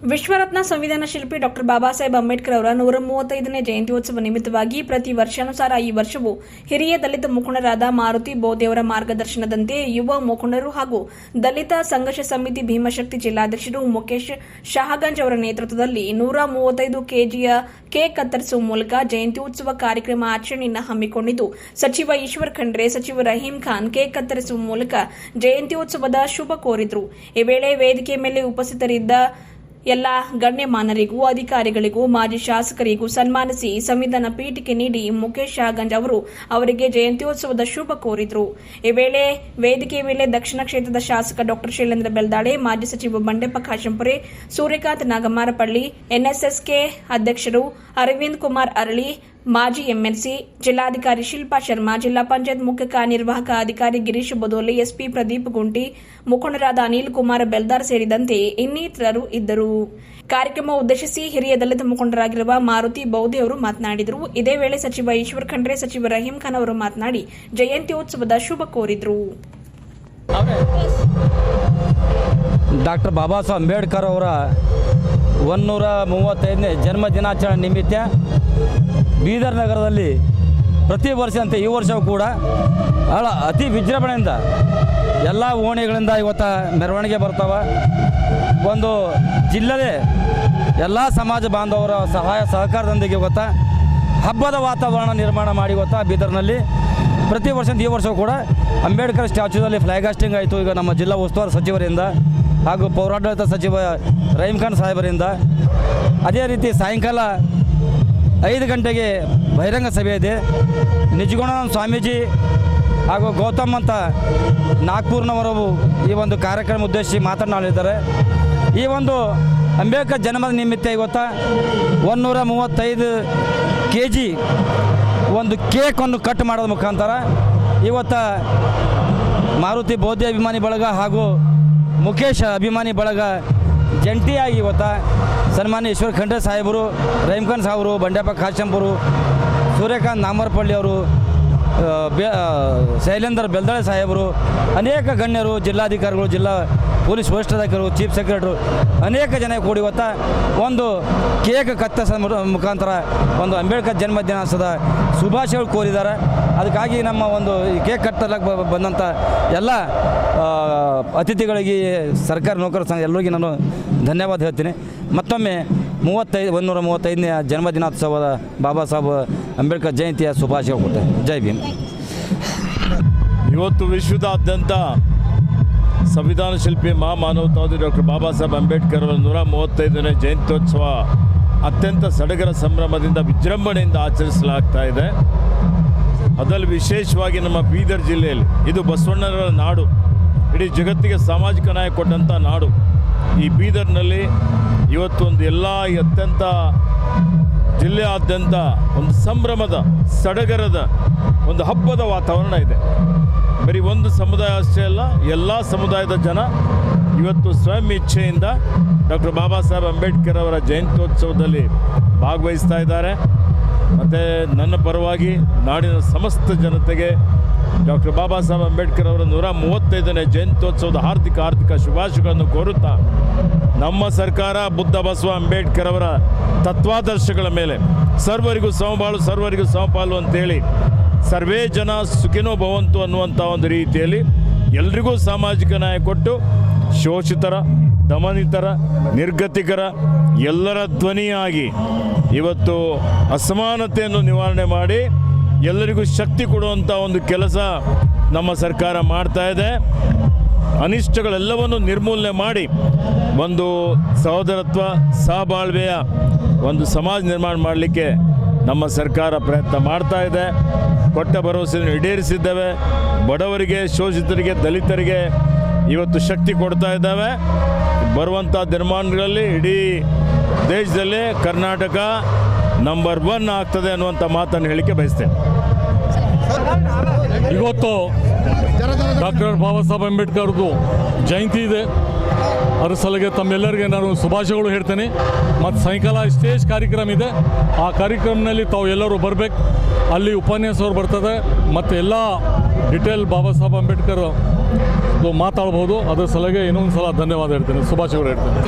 ವಿಶ್ವರತ್ನ ಸಂವಿಧಾನ ಶಿಲ್ಪಿ ಡಾಕ್ಟರ್ ಬಾಬಾ ಸಾಹೇಬ್ ಅಂಬೇಡ್ಕರ್ ಅವರ 135ನೇ ಜಯಂತ್ಯೋತ್ಸವ ನಿಮಿತ್ತವಾಗಿ ಪ್ರತಿ ವರ್ಷಾನುಸಾರ ಈ ವರ್ಷವೂ ಹಿರಿಯ ದಲಿತ ಮುಖಂಡರಾದ ಮಾರುತಿ ಬೋದೇವರ ಮಾರ್ಗದರ್ಶನದಂತೆ ಯುವ ಮುಖಂಡರು ಹಾಗೂ ದಲಿತ ಸಂಘರ್ಷ ಸಮಿತಿ ಭೀಮಶಕ್ತಿ ಜಿಲ್ಲಾಧ್ಯಕ್ಷರು ಮುಖೇಶ್ ಶಹಾಗಂಜ್ ಅವರ ನೇತೃತ್ವದಲ್ಲಿ 135 ಕೆಜಿಯ ಕೇಕ್ ಕತ್ತರಿಸುವ ಮೂಲಕ ಜಯಂತ್ಯೋತ್ಸವ ಕಾರ್ಯಕ್ರಮ ಆಚರಣೆಯನ್ನು ಹಮ್ಮಿಕೊಂಡಿದ್ದು, ಸಚಿವ ಈಶ್ವರ್ ಖಂಡ್ರೆ, ಸಚಿವ ರಹೀಂ ಖಾನ್ ಕೇಕ್ ಕತ್ತರಿಸುವ ಮೂಲಕ ಜಯಂತ್ಯೋತ್ಸವದ ಶುಭ ಕೋರಿದರು. ಈ ವೇಳೆ ವೇದಿಕೆ ಮೇಲೆ ಉಪಸ್ಥಿತರಿದ್ದ ಎಲ್ಲ ಗಣ್ಯಮಾನರಿಗೂ ಅಧಿಕಾರಿಗಳಿಗೂ ಮಾಜಿ ಶಾಸಕರಿಗೂ ಸನ್ಮಾನಿಸಿ ಸಂವಿಧಾನ ಪೀಠಿಕೆ ನೀಡಿ ಮುಖೇಶ್ ಶಹಾಗಂಜ್ ಅವರಿಗೆ ಜಯಂತ್ಯೋತ್ಸವದ ಶುಭ ಕೋರಿದರು. ಈ ವೇಳೆ ವೇದಿಕೆ ಮೇಲೆ ದಕ್ಷಿಣ ಕ್ಷೇತ್ರದ ಶಾಸಕ ಡಾಕ್ಟರ್ ಶೈಲೇಂದ್ರ ಬೆಲ್ದಾಳೆ, ಮಾಜಿ ಸಚಿವ ಬಂಡೆಪ್ಪ ಕಾಶಂಪುರೆ, ಸೂರ್ಯಕಾಂತ್ ನಾಗಮಾರಪಳ್ಳಿ, ಎನ್ಎಸ್ಎಸ್ಕೆ ಅಧ್ಯಕ್ಷರು ಅರವಿಂದ್ ಕುಮಾರ್ ಅರಳಿ, ಮಾಜಿ ಎಂಎಲ್ಸಿ, ಜಿಲ್ಲಾಧಿಕಾರಿ ಶಿಲ್ಪಾ ಶರ್ಮಾ, ಜಿಲ್ಲಾ ಪಂಚಾಯತ್ ಮುಖ್ಯ ಕಾರ್ಯನಿರ್ವಾಹಕ ಅಧಿಕಾರಿ ಗಿರೀಶ್ ಬದೋಲೆ, ಎಸ್ಪಿ ಪ್ರದೀಪ್ ಗುಂಟಿ, ಮುಖಂಡರಾದ ಅನಿಲ್ ಕುಮಾರ್ ಬೆಲ್ದಾರ್ ಸೇರಿದಂತೆ ಇನ್ನಿತರರು ಇದ್ದರು. ಕಾರ್ಯಕ್ರಮ ಉದ್ದೇಶಿಸಿ ಹಿರಿಯ ದಲಿತ ಮುಖಂಡರಾಗಿರುವ ಮಾರುತಿ ಬೌದ್ಧೆ ಅವರು ಮಾತನಾಡಿದರು. ಇದೇ ವೇಳೆ ಸಚಿವ ಈಶ್ವರ್ ಖಂಡ್ರೆ, ಸಚಿವ ರಹೀಂ ಖಾನ್ ಅವರು ಮಾತನಾಡಿ ಜಯಂತ್ಯೋತ್ಸವದ ಶುಭ ಕೋರಿದರು. ಡಾಕ್ಟರ್ ಬಾಬಾ ಸಾಹೇಬ್ ಅಂಬೇಡ್ಕರ್ ಅವರ 135ನೇ ಜನ್ಮ ದಿನಾಚರಣೆ ನಿಮಿತ್ತ ಬೀದರ್ ನಗರದಲ್ಲಿ ಪ್ರತಿ ವರ್ಷದಂತೆ ಈ ವರ್ಷವೂ ಕೂಡ ಅತಿ ವಿಜೃಂಭಣೆಯಿಂದ ಎಲ್ಲ ಓಣಿಗಳಿಂದ ಇವತ್ತು ಮೆರವಣಿಗೆ ಬರ್ತಾವೆ. ಒಂದು ಜಿಲ್ಲೆಯೇ ಎಲ್ಲ ಸಮಾಜ ಬಾಂಧವರ ಸಹಾಯ ಸಹಕಾರದೊಂದಿಗೆ ಇವತ್ತು ಹಬ್ಬದ ವಾತಾವರಣ ನಿರ್ಮಾಣ ಮಾಡಿ ಇವತ್ತು ಬೀದರ್ನಲ್ಲಿ ಪ್ರತಿ ವರ್ಷದ ಈ ವರ್ಷವೂ ಕೂಡ ಅಂಬೇಡ್ಕರ್ ಸ್ಟ್ಯಾಚ್ಯೂದಲ್ಲಿ ಫ್ಲಾಗ್ ಹಾಸ್ಟಿಂಗ್ ಆಯಿತು. ಈಗ ನಮ್ಮ ಜಿಲ್ಲಾ ಉಸ್ತುವಾರಿ ಸಚಿವರಿಂದ ಹಾಗೂ ಪೌರಾಡಳಿತ ಸಚಿವ ರಹೀಂ ಖಾನ್ ಸಾಹೇಬರಿಂದ, ಅದೇ ರೀತಿ ಸಾಯಂಕಾಲ 5 ಗಂಟೆಗೆ ಬಹಿರಂಗ ಸಭೆ ಇದೆ. ನಿಜಗುಣಾನಂದ ಸ್ವಾಮೀಜಿ ಹಾಗೂ ಗೌತಮ್ ಅಂತ ನಾಗ್ಪುರ್ನವರು ಈ ಒಂದು ಕಾರ್ಯಕ್ರಮ ಉದ್ದೇಶಿಸಿ ಮಾತನಾಡಲಿದ್ದಾರೆ. ಈ ಒಂದು ಅಂಬೇಡ್ಕರ್ ಜನ್ಮದ ನಿಮಿತ್ತ ಇವತ್ತು 135 kg ಒಂದು ಕೇಕನ್ನು ಕಟ್ ಮಾಡೋದ್ರ ಮುಖಾಂತರ ಇವತ್ತು ಮಾರುತಿ ಬೋಧಿ ಅಭಿಮಾನಿ ಬಳಗ ಹಾಗೂ ಮುಖೇಶ್ ಅಭಿಮಾನಿ ಬಳಗ ಜಂಟಿಯಾಗಿ ಇವತ್ತು ಸನ್ಮಾನ್ಯ ಈಶ್ವರ್ ಖಂಡ್ರೆ ಸಾಹೇಬರು, ರಹೀಂ ಖಾನ್ ಸಾಹೇಬರು, ಬಂಡೆಪ್ಪ ಕಾಶಂಪುರು, ಸೂರ್ಯಕಾಂತ್ ನಾಗಮಾರಪಳ್ಳಿ ಅವರು, ಶೈಲೇಂದ್ರ ಬೆಲ್ದಾಳೆ ಸಾಹೇಬರು, ಅನೇಕ ಗಣ್ಯರು, ಜಿಲ್ಲಾಧಿಕಾರಿಗಳು, ಜಿಲ್ಲಾ ಪೊಲೀಸ್ ವರಿಷ್ಠಾಧಿಕಾರಿಗಳು, ಚೀಫ್ ಸೆಕ್ರೆಟರಿ ಅನೇಕ ಜನ ಕೂಡಿ ಇವತ್ತು ಒಂದು ಕೇಕ್ ಕತ್ತರಿಸೋ ಮುಖಾಂತರ ಒಂದು ಅಂಬೇಡ್ಕರ್ ಜನ್ಮದಿನಾಚರಣದ ಶುಭಾಶಯಗಳು ಕೋರಿದ್ದಾರೆ. ಅದಕ್ಕಾಗಿ ನಮ್ಮ ಒಂದು ಕೇಕ್ ಕಟ್ಟಲಕ್ಕೆ ಬಂದಂಥ ಎಲ್ಲ ಅತಿಥಿಗಳಿಗೆ, ಸರ್ಕಾರಿ ನೌಕರ ಸಂಘ ಎಲ್ಲರಿಗೂ ನಾನು ಧನ್ಯವಾದ ಹೇಳ್ತೀನಿ. ಮತ್ತೊಮ್ಮೆ 135ನೇ ಜನ್ಮದಿನೋತ್ಸವದ ಬಾಬಾ ಸಾಹೇಬ್ ಅಂಬೇಡ್ಕರ್ ಜಯಂತಿಯ ಶುಭಾಶಯಗಳು ಕೊಡ್ತೇನೆ. ಜೈ ಭೀಮ್. ಇವತ್ತು ವಿಶ್ವದಾದ್ಯಂತ ಸಂವಿಧಾನ ಶಿಲ್ಪಿ ಮಹಾಮಾನವತಾವಾದಿ ಡಾಕ್ಟರ್ ಬಾಬಾ ಸಾಹೇಬ್ ಅಂಬೇಡ್ಕರ್ ಅವರ 135ನೇ ಜಯಂತ್ಯೋತ್ಸವ ಅತ್ಯಂತ ಸಡಗರ ಸಂಭ್ರಮದಿಂದ ವಿಜೃಂಭಣೆಯಿಂದ ಆಚರಿಸಲಾಗ್ತಾ ಇದೆ. ಅದರಲ್ಲಿ ವಿಶೇಷವಾಗಿ ನಮ್ಮ ಬೀದರ್ ಜಿಲ್ಲೆಯಲ್ಲಿ ಇದು ಬಸವಣ್ಣರ ನಾಡು, ಇಡೀ ಜಗತ್ತಿಗೆ ಸಾಮಾಜಿಕ ನ್ಯಾಯ ಕೊಟ್ಟಂಥ ನಾಡು. ಈ ಬೀದರ್ನಲ್ಲಿ ಇವತ್ತು ಒಂದು ಎಲ್ಲ ಅತ್ಯಂತ ಜಿಲ್ಲೆಯಾದ್ಯಂತ ಒಂದು ಸಂಭ್ರಮದ ಸಡಗರದ ಒಂದು ಹಬ್ಬದ ವಾತಾವರಣ ಇದೆ. ಬರೀ ಒಂದು ಸಮುದಾಯ ಅಷ್ಟೇ ಅಲ್ಲ, ಎಲ್ಲ ಸಮುದಾಯದ ಜನ ಇವತ್ತು ಸ್ವಯಂ ಇಚ್ಛೆಯಿಂದ ಡಾಕ್ಟರ್ ಬಾಬಾ ಸಾಹೇಬ್ ಅಂಬೇಡ್ಕರ್ ಅವರ ಜಯಂತ್ಯೋತ್ಸವದಲ್ಲಿ ಭಾಗವಹಿಸ್ತಾ ಇದ್ದಾರೆ. ಮತ್ತು ನನ್ನ ಪರವಾಗಿ ನಾಡಿನ ಸಮಸ್ತ ಜನತೆಗೆ ಡಾಕ್ಟರ್ ಬಾಬಾ ಸಾಹೇಬ್ ಅಂಬೇಡ್ಕರ್ ಅವರ 135ನೇ ಜಯಂತ್ಯೋತ್ಸವದ ಹಾರ್ದಿಕ ಶುಭಾಶಯಗಳನ್ನು ಕೋರುತ್ತಾ, ನಮ್ಮ ಸರ್ಕಾರ ಬುದ್ಧ ಬಸವ ಅಂಬೇಡ್ಕರ್ ಅವರ ತತ್ವಾದರ್ಶಗಳ ಮೇಲೆ ಸರ್ವರಿಗೂ ಸಮಬಾಳು ಸರ್ವರಿಗೂ ಸಮಪಾಲು ಅಂತೇಳಿ ಸರ್ವೇ ಜನ ಸುಖಿನೋ ಭವಂತು ಅನ್ನುವಂಥ ಒಂದು ರೀತಿಯಲ್ಲಿ ಎಲ್ರಿಗೂ ಸಾಮಾಜಿಕ ನ್ಯಾಯ ಕೊಟ್ಟು ಶೋಷಿತರ, ದಮನಿತರ, ನಿರ್ಗತಿಕರ ಎಲ್ಲರ ಧ್ವನಿಯಾಗಿ ಇವತ್ತು ಅಸಮಾನತೆಯನ್ನು ನಿವಾರಣೆ ಮಾಡಿ ಎಲ್ಲರಿಗೂ ಶಕ್ತಿ ಕೊಡುವಂಥ ಒಂದು ಕೆಲಸ ನಮ್ಮ ಸರ್ಕಾರ ಮಾಡ್ತಾ ಇದೆ. ಅನಿಷ್ಟಗಳೆಲ್ಲವನ್ನು ನಿರ್ಮೂಲನೆ ಮಾಡಿ ಒಂದು ಸಹೋದರತ್ವ, ಸಹಬಾಳ್ವೆಯ ಒಂದು ಸಮಾಜ ನಿರ್ಮಾಣ ಮಾಡಲಿಕ್ಕೆ ನಮ್ಮ ಸರ್ಕಾರ ಪ್ರಯತ್ನ ಮಾಡ್ತಾ ಇದೆ. ಕೊಟ್ಟ ಭರವಸೆಯನ್ನು ಈಡೇರಿಸಿದ್ದೇವೆ. ಬಡವರಿಗೆ, ಶೋಷಿತರಿಗೆ, ದಲಿತರಿಗೆ ಇವತ್ತು ಶಕ್ತಿ ಕೊಡ್ತಾ ಇದ್ದಾವೆ. ಬರುವಂಥ ದಿನಮಾನಗಳಲ್ಲಿ ಇಡೀ ದೇಶದಲ್ಲೇ ಕರ್ನಾಟಕ ನಂಬರ್ 1 ಆಗ್ತದೆ ಅನ್ನುವಂಥ ಮಾತನ್ನು ಹೇಳಿಕೆ ಬಯಸ್ತೇನೆ. ಇವತ್ತು ಡಾಕ್ಟರ್ ಬಾಬಾ ಸಾಹೇಬ್ ಅಂಬೇಡ್ಕರ್ದು ಜಯಂತಿ ಇದೆ. ಅದ್ರ ಸಲುವಾಗಿ ತಮ್ಮೆಲ್ಲರಿಗೆ ನಾನು ಶುಭಾಶಯಗಳು ಹೇಳ್ತೇನೆ. ಮತ್ತು ಸಾಯಂಕಾಲ ಸ್ಟೇಜ್ ಕಾರ್ಯಕ್ರಮ ಇದೆ. ಆ ಕಾರ್ಯಕ್ರಮದಲ್ಲಿ ತಾವು ಎಲ್ಲರೂ ಬರಬೇಕು. ಅಲ್ಲಿ ಉಪನ್ಯಾಸವರು ಬರ್ತದೆ ಮತ್ತು ಎಲ್ಲ ಡಿಟೇಲ್ ಬಾಬಾ ಸಾಹೇಬ್ ಅಂಬೇಡ್ಕರ್ ಮಾತಾಡ್ಬೋದು. ಅದ್ರ ಸಲುವಾಗಿ ಇನ್ನೊಂದು ಸಲ ಧನ್ಯವಾದ ಹೇಳ್ತೇನೆ, ಶುಭಾಶಯಗಳು ಹೇಳ್ತೇನೆ.